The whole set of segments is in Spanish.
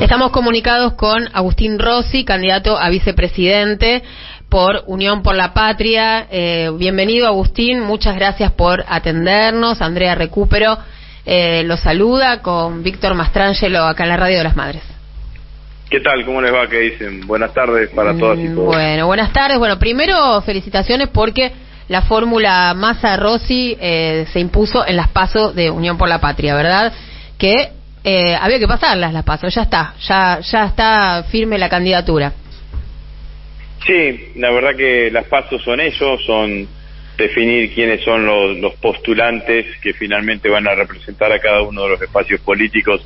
Estamos comunicados con Agustín Rossi, candidato a vicepresidente por Unión por la Patria. Bienvenido, Agustín, muchas gracias por atendernos. Andrea Recupero lo saluda con Víctor Mastrangelo acá en la Radio de las Madres. ¿Qué tal? ¿Cómo les va? ¿Qué dicen? Buenas tardes para todas y todos. Bueno, buenas tardes. Bueno, primero felicitaciones porque la fórmula Massa-Rossi se impuso en las PASO de Unión por la Patria, ¿verdad? Que había que pasarlas las PASO, ya está firme la candidatura. Sí, la verdad que las PASO son eso, son definir quiénes son los postulantes que finalmente van a representar a cada uno de los espacios políticos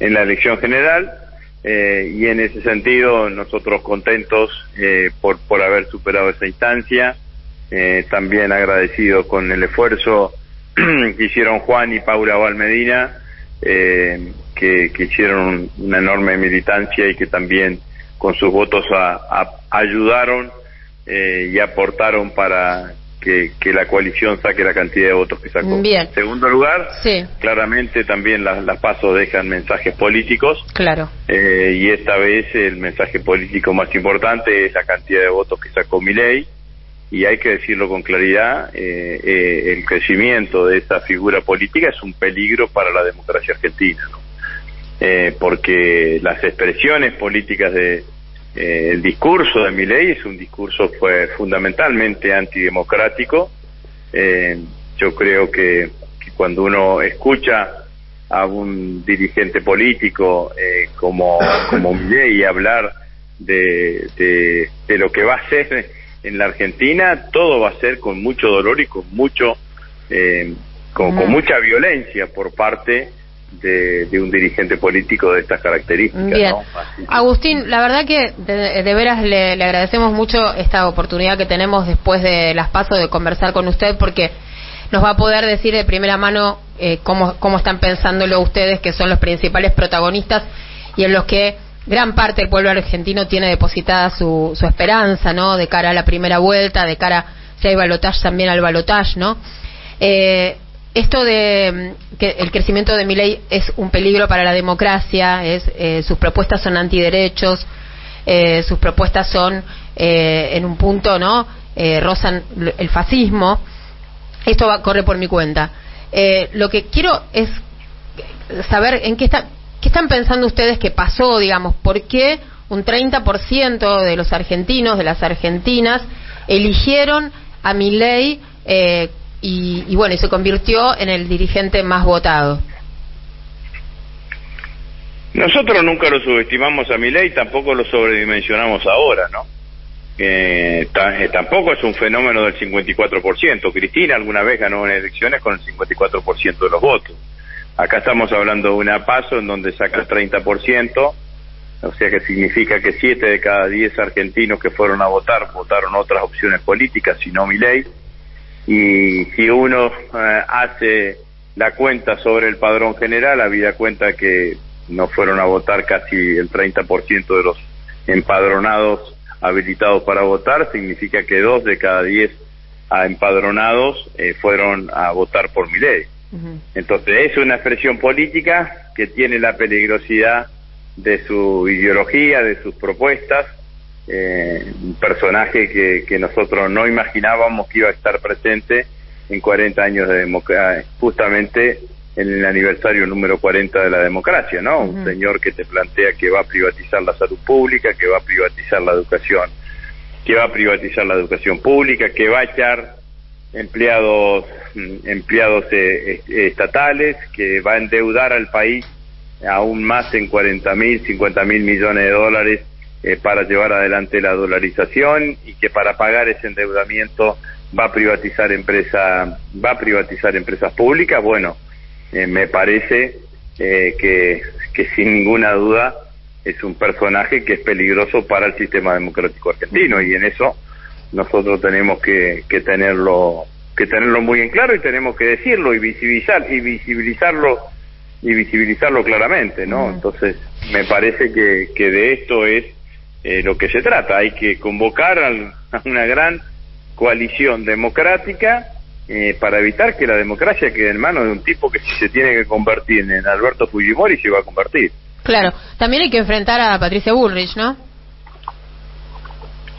en la elección general, y en ese sentido nosotros contentos por haber superado esa instancia, también agradecidos con el esfuerzo que hicieron Juan y Paula Valmedina, que hicieron una enorme militancia y que también con sus votos ayudaron y aportaron para que la coalición saque la cantidad de votos que sacó. Bien. En segundo lugar, sí, claramente también las PASO dejan mensajes políticos. Claro. Y esta vez el mensaje político más importante es la cantidad de votos que sacó Milei, y hay que decirlo con claridad, el crecimiento de esta figura política es un peligro para la democracia argentina, ¿no? Porque las expresiones políticas el discurso de Milei es un discurso fundamentalmente antidemocrático. Yo creo que cuando uno escucha a un dirigente político como Milei hablar de lo que va a hacer en la Argentina, todo va a ser con mucho dolor y con mucha violencia por parte de un dirigente político de estas características. Bien. ¿No? Agustín, la verdad que de veras le agradecemos mucho esta oportunidad que tenemos después de las PASO de conversar con usted, porque nos va a poder decir de primera mano cómo están pensándolo ustedes, que son los principales protagonistas y en los que gran parte del pueblo argentino tiene depositada su esperanza, ¿no? De cara a la primera vuelta, de cara, si hay balotaje, también al balotaje, ¿no? Esto de que el crecimiento de Milei es un peligro para la democracia, sus propuestas son antiderechos, sus propuestas son en un punto, ¿no? Rozan el fascismo. Esto corre por mi cuenta. Lo que quiero es saber qué están pensando ustedes que pasó, digamos, por qué un 30% de los argentinos, de las argentinas, eligieron a Milei y bueno, y se convirtió en el dirigente más votado. Nosotros nunca lo subestimamos a Milei, tampoco lo sobredimensionamos ahora, ¿no? Tampoco es un fenómeno del 54%. Cristina alguna vez ganó en elecciones con el 54% de los votos. Acá estamos hablando de una PASO en donde saca el 30%, o sea que significa que 7 de cada 10 argentinos que fueron a votar votaron otras opciones políticas, sino Milei. Y si uno hace la cuenta sobre el padrón general, habida cuenta que no fueron a votar casi el 30% de los empadronados habilitados para votar, significa que 2 de cada 10 empadronados fueron a votar por Milei. Entonces es una expresión política que tiene la peligrosidad de su ideología, de sus propuestas, un personaje que nosotros no imaginábamos que iba a estar presente en 40 años de democracia, justamente en el aniversario número 40 de la democracia, ¿no? Un señor que te plantea que va a privatizar la salud pública, que va a privatizar la educación, pública, que va a echar empleados estatales, que va a endeudar al país aún más en 40.000, 50.000 millones de dólares para llevar adelante la dolarización, y que para pagar ese endeudamiento va a privatizar empresas públicas. Bueno, me parece que sin ninguna duda es un personaje que es peligroso para el sistema democrático argentino, y en eso nosotros tenemos que tenerlo muy en claro, y tenemos que decirlo y visibilizarlo claramente, ¿no? Entonces me parece que de esto es lo que se trata. Hay que convocar a una gran coalición democrática para evitar que la democracia quede en manos de un tipo que, si se tiene que convertir en Alberto Fujimori, se va a convertir. Claro, también hay que enfrentar a Patricia Bullrich, ¿no?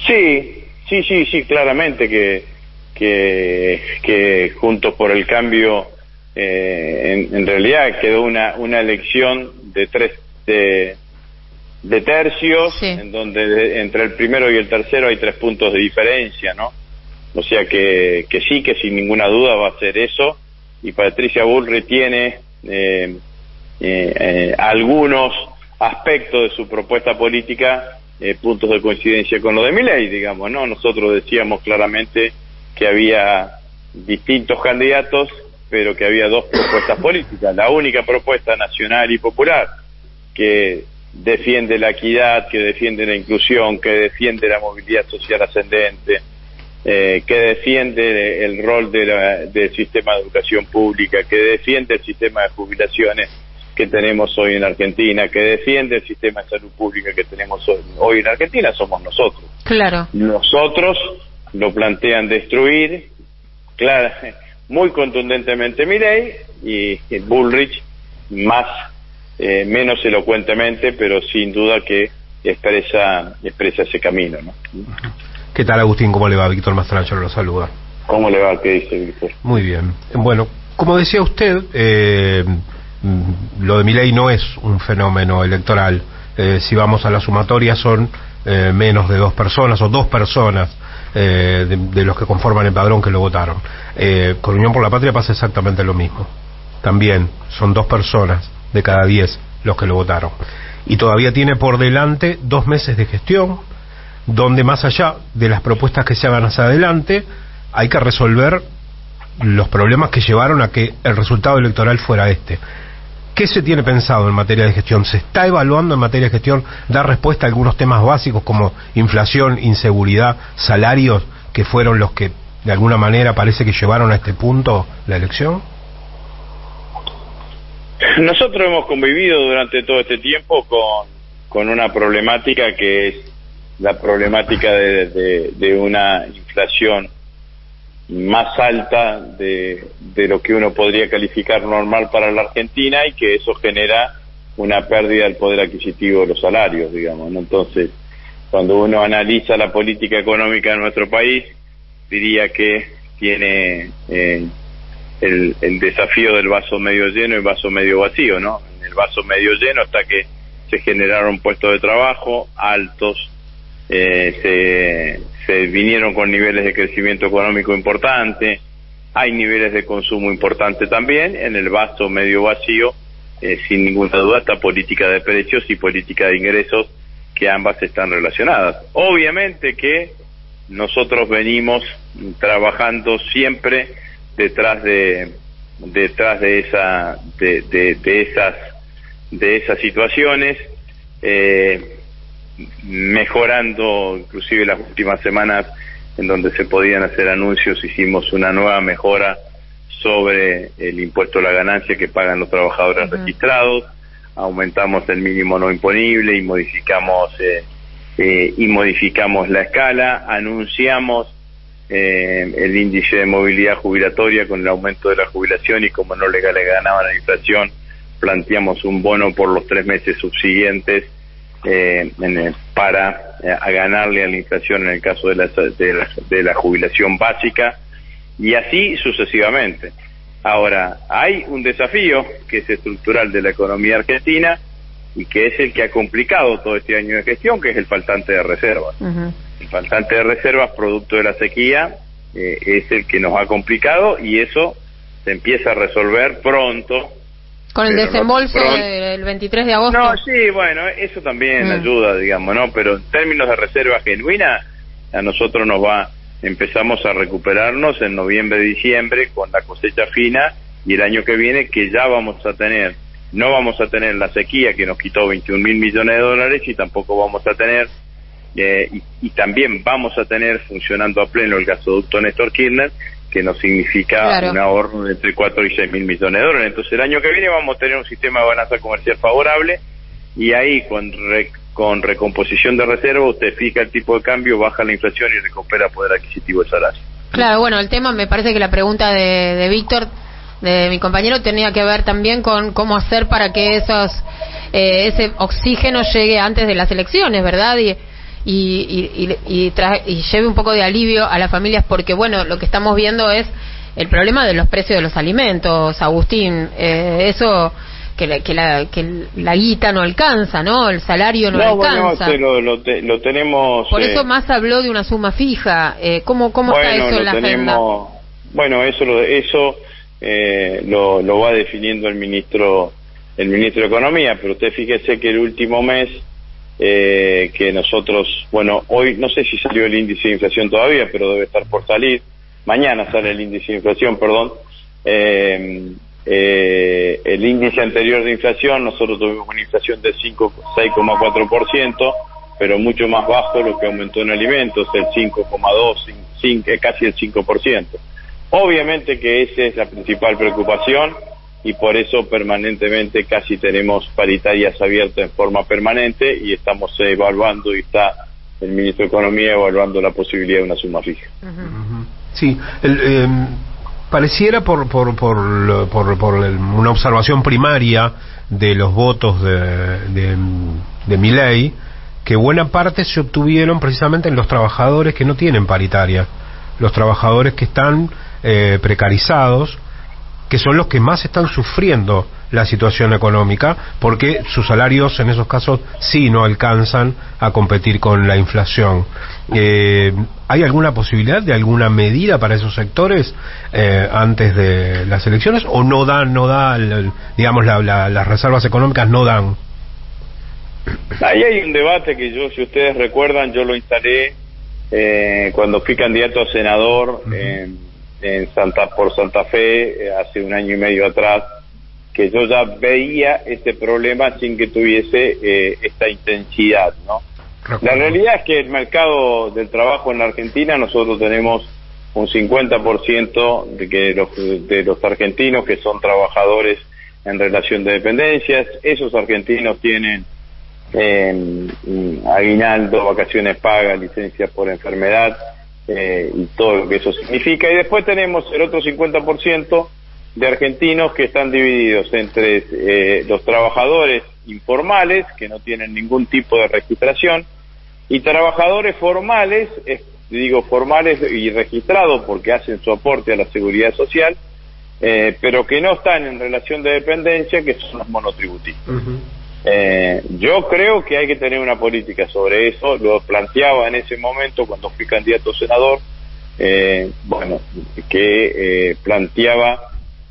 Sí, claramente que Juntos por el Cambio en realidad quedó una elección de tercios, sí, en donde entre el primero y el tercero hay 3 puntos de diferencia, ¿no? O sea que sí, que sin ninguna duda va a ser eso, y Patricia Bullrich tiene algunos aspectos de su propuesta política, puntos de coincidencia con lo de Milei, digamos, ¿no? Nosotros decíamos claramente que había distintos candidatos, pero que había 2 propuestas políticas. La única propuesta nacional y popular que defiende la equidad, que defiende la inclusión, que defiende la movilidad social ascendente, que defiende el rol del sistema de educación pública, que defiende el sistema de jubilaciones que tenemos hoy en Argentina, que defiende el sistema de salud pública que tenemos hoy en Argentina, somos nosotros. Claro. Nosotros lo plantean destruir, claro, muy contundentemente Milei, y Bullrich menos elocuentemente, pero sin duda que expresa ese camino, ¿no? ¿Qué tal, Agustín? ¿Cómo le va? Víctor Mastrangelo lo saluda. ¿Cómo le va? ¿Qué dice, Víctor? Muy bien. Bueno, como decía usted, lo de Milei no es un fenómeno electoral. Si vamos a la sumatoria son menos de 2 personas o 2 personas de los que conforman el padrón que lo votaron. Con Unión por la Patria pasa exactamente lo mismo. También son 2 personas de cada 10 los que lo votaron. Y todavía tiene por delante 2 meses de gestión, donde más allá de las propuestas que se hagan hacia adelante, hay que resolver los problemas que llevaron a que el resultado electoral fuera este. ¿Qué se tiene pensado en materia de gestión? ¿Se está evaluando en materia de gestión dar respuesta a algunos temas básicos como inflación, inseguridad, salarios, que fueron los que de alguna manera parece que llevaron a este punto la elección? Nosotros hemos convivido durante todo este tiempo con una problemática que es la problemática de una inflación más alta de lo que uno podría calificar normal para la Argentina, y que eso genera una pérdida del poder adquisitivo de los salarios, digamos, ¿no? Entonces, cuando uno analiza la política económica de nuestro país, diría que tiene el desafío del vaso medio lleno y el vaso medio vacío, ¿no? En el vaso medio lleno está que se generaron puestos de trabajo altos, se vinieron con niveles de crecimiento económico importante, hay niveles de consumo importante también. En el vaso medio vacío, sin ninguna duda, está política de precios y política de ingresos, que ambas están relacionadas. Obviamente que nosotros venimos trabajando siempre detrás de esas situaciones, mejorando. Inclusive las últimas semanas, en donde se podían hacer anuncios, hicimos una nueva mejora sobre el impuesto a la ganancia que pagan los trabajadores registrados, aumentamos el mínimo no imponible y modificamos la escala, anunciamos el índice de movilidad jubilatoria con el aumento de la jubilación, y como no le ganaba la inflación, planteamos un bono por los 3 meses subsiguientes para ganarle a la inflación en el caso de la jubilación básica, y así sucesivamente. Ahora, hay un desafío que es estructural de la economía argentina y que es el que ha complicado todo este año de gestión, que es el faltante de reservas. El faltante de reservas producto de la sequía es el que nos ha complicado, y eso se empieza a resolver pronto. Con el desembolso del 23 de agosto. No, sí, bueno, eso también ayuda, digamos, ¿no? Pero en términos de reserva genuina, a nosotros empezamos a recuperarnos en noviembre, diciembre, con la cosecha fina, y el año que viene que ya no vamos a tener la sequía que nos quitó 21.000 millones de dólares, y tampoco vamos a tener, y también vamos a tener funcionando a pleno el gasoducto Néstor Kirchner, que nos significa un ahorro de entre 4 y 6.000 millones de dólares. Entonces el año que viene vamos a tener un sistema de balanza comercial favorable, y ahí con recomposición de reserva usted fija el tipo de cambio, baja la inflación y recupera poder adquisitivo del salario. Claro, bueno, el tema, me parece que la pregunta de Víctor de mi compañero tenía que ver también con cómo hacer para que ese oxígeno llegue antes de las elecciones, ¿verdad? Y lleve un poco de alivio a las familias, porque bueno, lo que estamos viendo es el problema de los precios de los alimentos, Agustín, eso que la guita no alcanza, ¿no? El salario no alcanza. Bueno, lo tenemos. Por eso Massa habló de una suma fija. ¿Cómo está eso en la agenda? Bueno, eso lo va definiendo el ministro de Economía, pero usted fíjese que el último mes que nosotros, bueno, hoy no sé si salió el índice de inflación todavía, pero debe estar por salir. Mañana sale el índice de inflación, perdón. El índice anterior de inflación, nosotros tuvimos una inflación de 6,4%, pero mucho más bajo lo que aumentó en alimentos, el 5,2%, casi el 5%. Obviamente que esa es la principal preocupación, y por eso permanentemente casi tenemos paritarias abiertas en forma permanente, y estamos evaluando, y está el ministro de Economía evaluando la posibilidad de una suma fija. Sí, pareciera por una observación primaria de los votos de Milei, que buena parte se obtuvieron precisamente en los trabajadores que no tienen paritaria, los trabajadores que están precarizados, que son los que más están sufriendo la situación económica, porque sus salarios en esos casos sí no alcanzan a competir con la inflación. ¿Hay alguna posibilidad de alguna medida para esos sectores antes de las elecciones, o no digamos, las reservas económicas no dan? Ahí hay un debate que yo, si ustedes recuerdan, yo lo instalé cuando fui candidato a senador por Santa Fe hace 1 año y medio atrás, que yo ya veía este problema sin que tuviese esta intensidad, ¿no? La realidad es que el mercado del trabajo en la Argentina, nosotros tenemos un 50% de los argentinos que son trabajadores en relación de dependencias. Esos argentinos tienen aguinaldo, vacaciones pagas, licencias por enfermedad, y todo lo que eso significa. Y después tenemos el otro 50% de argentinos que están divididos entre los trabajadores informales, que no tienen ningún tipo de registración, y trabajadores formales, digo formales y registrados porque hacen su aporte a la seguridad social, pero que no están en relación de dependencia, que son los monotributistas. Yo creo que hay que tener una política sobre eso. Lo planteaba en ese momento cuando fui candidato a senador, que planteaba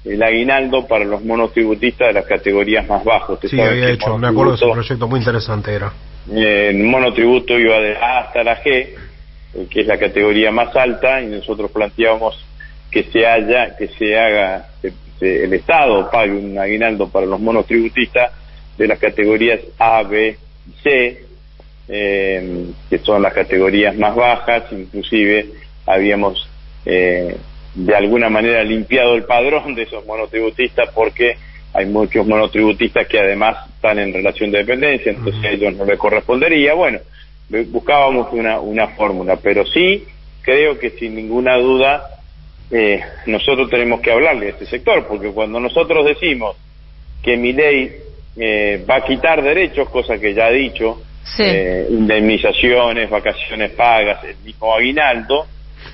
el aguinaldo para los monotributistas de las categorías más bajas. Sí, había hecho, me acuerdo de ese proyecto, muy interesante era. El monotributo iba de A hasta la G, que es la categoría más alta, y nosotros planteábamos que el Estado pague un aguinaldo para los monotributistas de las categorías A, B y C, que son las categorías más bajas. Inclusive habíamos de alguna manera limpiado el padrón de esos monotributistas, porque hay muchos monotributistas que además están en relación de dependencia, entonces a ellos no les correspondería. Bueno, buscábamos una fórmula, pero sí creo que sin ninguna duda nosotros tenemos que hablarle a este sector, porque cuando nosotros decimos que Milei va a quitar derechos, cosa que ya ha dicho, sí, indemnizaciones, vacaciones pagas, el mismo aguinaldo,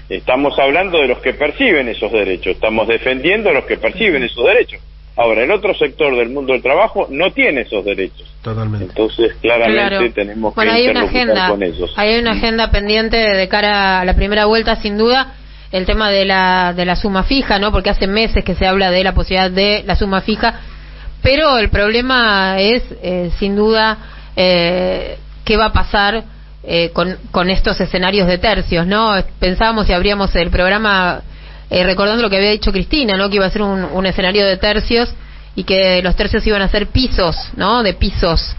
estamos hablando de los que perciben esos derechos, estamos defendiendo a los que perciben esos derechos. Ahora, el otro sector del mundo del trabajo no tiene esos derechos. Totalmente. Entonces, claramente tenemos que interlocutar con ellos. Hay una agenda pendiente de cara a la primera vuelta, sin duda, el tema de la suma fija, ¿no? Porque hace meses que se habla de la posibilidad de la suma fija, pero el problema es, sin duda, qué va a pasar con estos escenarios de tercios, ¿no? Pensábamos y abríamos el programa recordando lo que había dicho Cristina, ¿no? Que iba a ser un escenario de tercios y que los tercios iban a ser pisos, ¿no? De pisos.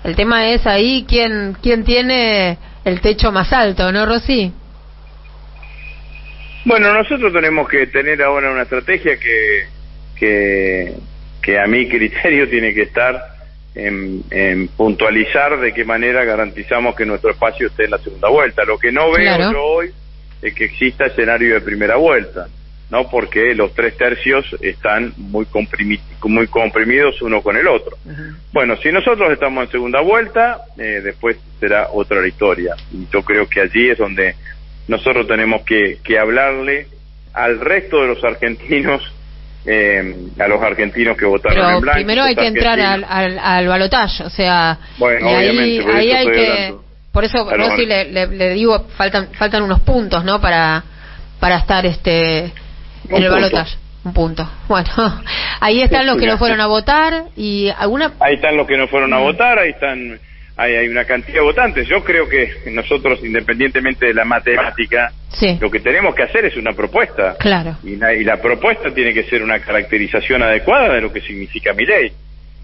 El tema es ahí quién tiene el techo más alto, ¿no, Rosy? Bueno, nosotros tenemos que tener ahora una estrategia que a mi criterio tiene que estar en puntualizar de qué manera garantizamos que nuestro espacio esté en la segunda vuelta. Lo que no veo yo hoy es que exista escenario de primera vuelta. ¿no? Porque los 3/3 están muy comprimidos uno con el otro. Bueno, si nosotros estamos en segunda vuelta, después será otra la historia. Y yo creo que allí es donde nosotros tenemos que hablarle al resto de los argentinos, a los argentinos que votaron pero en blanco. Primero hay que entrar al balotaje, o sea, bueno, obviamente, ahí hay que hablando. Por eso Rosy le digo, faltan unos puntos, ¿no? Para estar en el balotaje. Un punto. Bueno, ahí están los que no fueron a votar y ahí están los que no fueron a votar, hay una cantidad de votantes. Yo creo que nosotros, independientemente de la matemática, sí, lo que tenemos que hacer es una propuesta. Claro. Y la propuesta tiene que ser una caracterización adecuada de lo que significa Milei.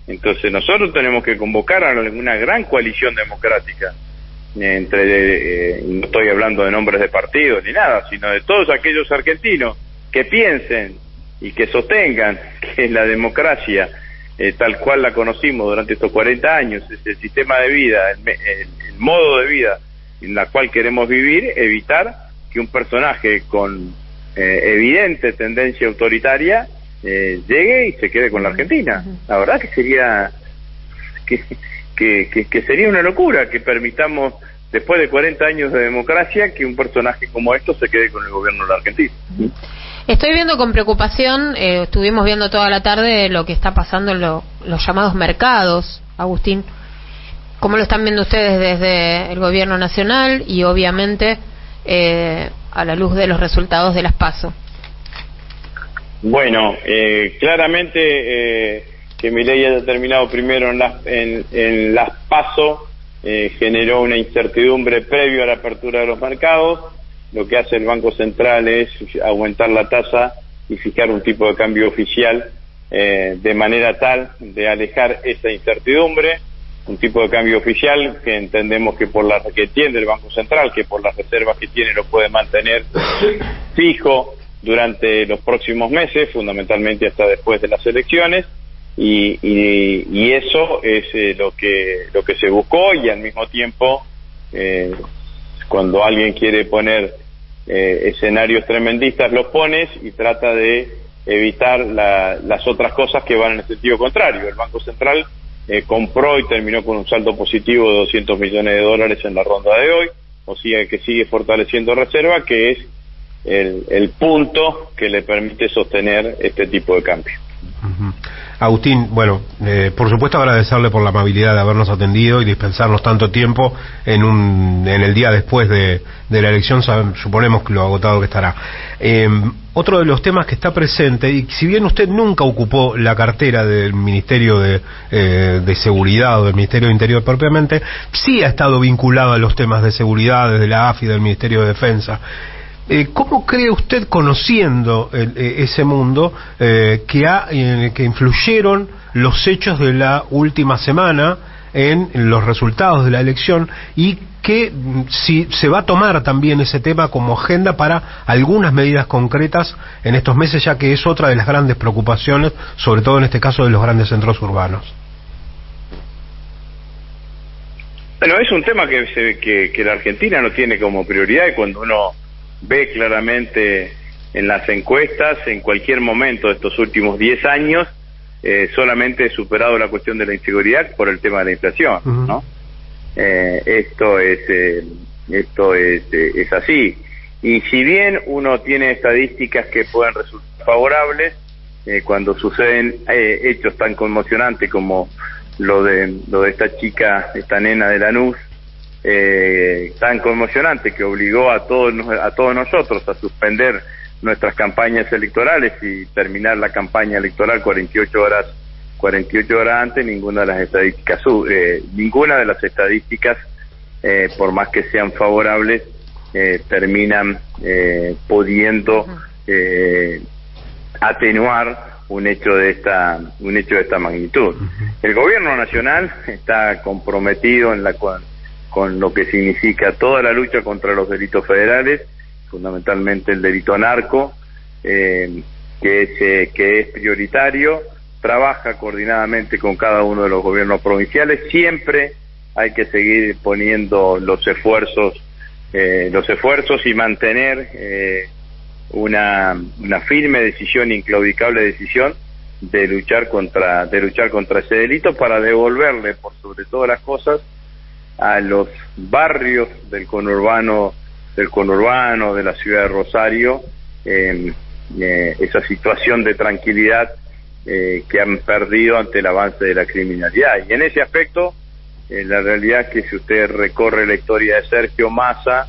Entonces nosotros tenemos que convocar a una gran coalición democrática no estoy hablando de nombres de partidos ni nada, sino de todos aquellos argentinos que piensen y que sostengan que la democracia tal cual la conocimos durante estos 40 años es el sistema de vida, el modo de vida en la cual queremos vivir, evitar que un personaje con evidente tendencia autoritaria llegue y se quede con la Argentina. La verdad que sería que sería una locura que permitamos, después de 40 años de democracia, que un personaje como esto se quede con el gobierno de la Argentina. Estoy viendo con preocupación, estuvimos viendo toda la tarde lo que está pasando en los llamados mercados, Agustín. ¿Cómo lo están viendo ustedes desde el gobierno nacional y obviamente a la luz de los resultados de las PASO? Bueno, claramente que Milei haya terminado primero en las PASO generó una incertidumbre previo a la apertura de los mercados. Lo que hace el Banco Central es aumentar la tasa y fijar un tipo de cambio oficial de manera tal de alejar esa incertidumbre, un tipo de cambio oficial que entendemos que tiene el Banco Central, que por las reservas que tiene lo puede mantener fijo durante los próximos meses, fundamentalmente hasta después de las elecciones, y eso es lo que se buscó. Y al mismo tiempo cuando alguien quiere poner escenarios tremendistas, los pones y trata de evitar las otras cosas que van en el sentido contrario. El Banco Central compró y terminó con un saldo positivo de $200 millones en la ronda de hoy, o sea que sigue fortaleciendo reserva, que es el punto que le permite sostener este tipo de cambio. Agustín, bueno, por supuesto agradecerle por la amabilidad de habernos atendido y dispensarnos tanto tiempo en el día después de la elección. Suponemos que lo agotado que estará. Otro de los temas que está presente, y si bien usted nunca ocupó la cartera del Ministerio de Seguridad o del Ministerio de Interior propiamente, sí ha estado vinculado a los temas de seguridad desde la AFI, del Ministerio de Defensa. ¿Cómo cree usted, conociendo ese mundo, que influyeron los hechos de la última semana en los resultados de la elección, y que si se va a tomar también ese tema como agenda para algunas medidas concretas en estos meses, ya que es otra de las grandes preocupaciones, sobre todo en este caso de los grandes centros urbanos? Bueno, es un tema que la Argentina no tiene como prioridad, y cuando uno ve claramente en las encuestas, en cualquier momento de estos últimos 10 años, solamente he superado la cuestión de la inseguridad por el tema de la inflación, ¿no? Esto es así. Y si bien uno tiene estadísticas que pueden resultar favorables, cuando suceden hechos tan conmocionantes como lo de esta chica, esta nena de Lanús, tan conmocionante, que obligó a todos nosotros a suspender nuestras campañas electorales y terminar la campaña electoral 48 horas antes, ninguna de las estadísticas por más que sean favorables terminan pudiendo atenuar un hecho de esta magnitud. El gobierno nacional está comprometido con lo que significa toda la lucha contra los delitos federales, fundamentalmente el delito narco, que es prioritario. Trabaja coordinadamente con cada uno de los gobiernos provinciales. Siempre hay que seguir poniendo los esfuerzos y mantener una firme decisión, inclaudicable decisión de luchar contra ese delito para devolverle, por sobre todas las cosas, a los barrios del conurbano de la ciudad de Rosario, esa situación de tranquilidad que han perdido ante el avance de la criminalidad. Y en ese aspecto, la realidad es que si usted recorre la historia de Sergio Massa,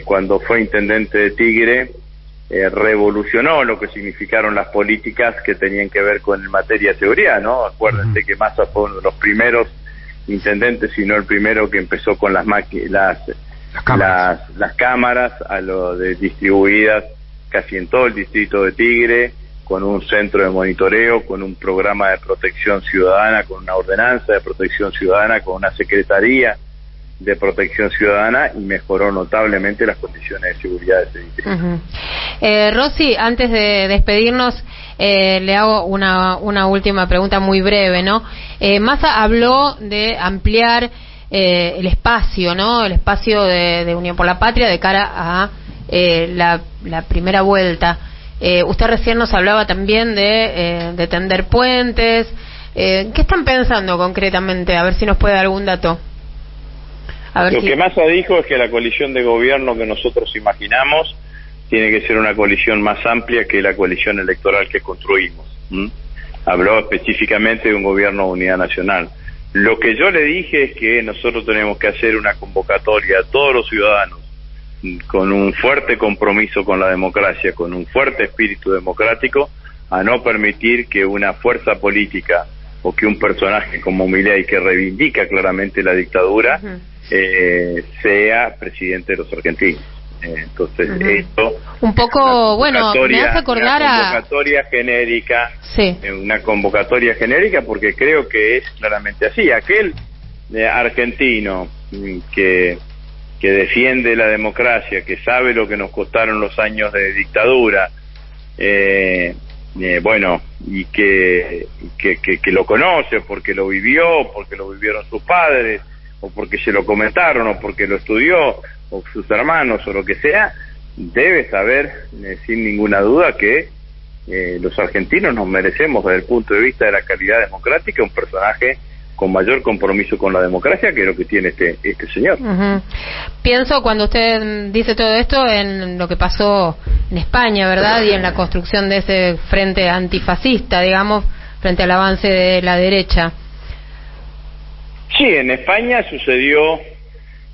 cuando fue intendente de Tigre, revolucionó lo que significaron las políticas que tenían que ver con materia de seguridad, ¿no? Acuérdense que Massa fue uno de los primeros intendentes, si no el primero, que empezó con las cámaras distribuidas casi en todo el distrito de Tigre, con un centro de monitoreo, con un programa de protección ciudadana, con una ordenanza de protección ciudadana, con una secretaría de protección ciudadana, y mejoró notablemente las condiciones de seguridad de ese distrito. Rossi, antes de despedirnos, le hago una última pregunta muy breve, ¿no? Massa habló de ampliar el espacio, ¿no? El espacio de Unión por la Patria de cara a la primera vuelta. Usted recién nos hablaba también de tender puentes. ¿Qué están pensando concretamente? A ver si nos puede dar algún dato. Lo que Massa dijo es que la coalición de gobierno que nosotros imaginamos tiene que ser una coalición más amplia que la coalición electoral que construimos. Habló específicamente de un gobierno de unidad nacional. Lo que yo le dije es que nosotros tenemos que hacer una convocatoria a todos los ciudadanos con un fuerte compromiso con la democracia, con un fuerte espíritu democrático, a no permitir que una fuerza política o que un personaje como Milei, que reivindica claramente la dictadura, sea presidente de los argentinos. Entonces, esto... Un poco, bueno, me hace acordar una convocatoria genérica, una convocatoria genérica, porque creo que es claramente así. Aquel argentino que defiende la democracia, que sabe lo que nos costaron los años de dictadura, bueno, y que lo conoce porque lo vivió, porque lo vivieron sus padres, o porque se lo comentaron, o porque lo estudió, o sus hermanos, o lo que sea, debe saber, sin ninguna duda, que los argentinos nos merecemos, desde el punto de vista de la calidad democrática, un personaje con mayor compromiso con la democracia que lo que tiene este señor. Pienso, cuando usted dice todo esto, en lo que pasó en España, ¿verdad? Y en la construcción de ese frente antifascista, digamos, frente al avance de la derecha. Sí, en España sucedió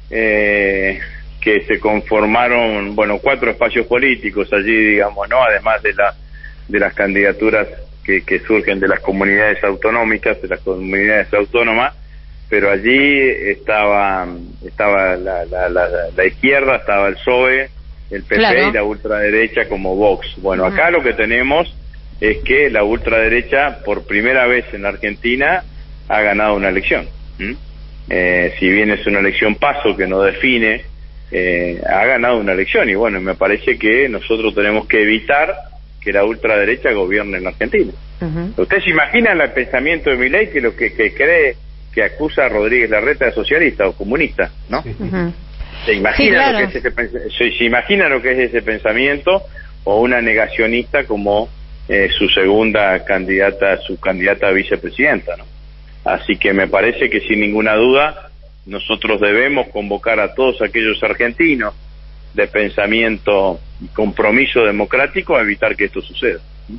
que se conformaron, 4 espacios políticos allí, digamos, ¿no? Además de las candidaturas que surgen de las comunidades autonómicas, de las comunidades autónomas, pero allí estaba la izquierda, estaba el PSOE, el PP, claro, y la ultraderecha como Vox. Bueno, acá lo que tenemos es que la ultraderecha, por primera vez en la Argentina, ha ganado una elección. Si bien es una elección paso que no define, ha ganado una elección, y bueno, me parece que nosotros tenemos que evitar que la ultraderecha gobierne en la Argentina. ¿Usted se imagina el pensamiento de Milei, que lo que cree, que acusa a Rodríguez Larreta de socialista o comunista, ¿no? ¿Se imagina, lo que es se imagina lo que es ese pensamiento? O una negacionista como su candidata a vicepresidenta, ¿no? Así que me parece que, sin ninguna duda, nosotros debemos convocar a todos aquellos argentinos de pensamiento y compromiso democrático a evitar que esto suceda.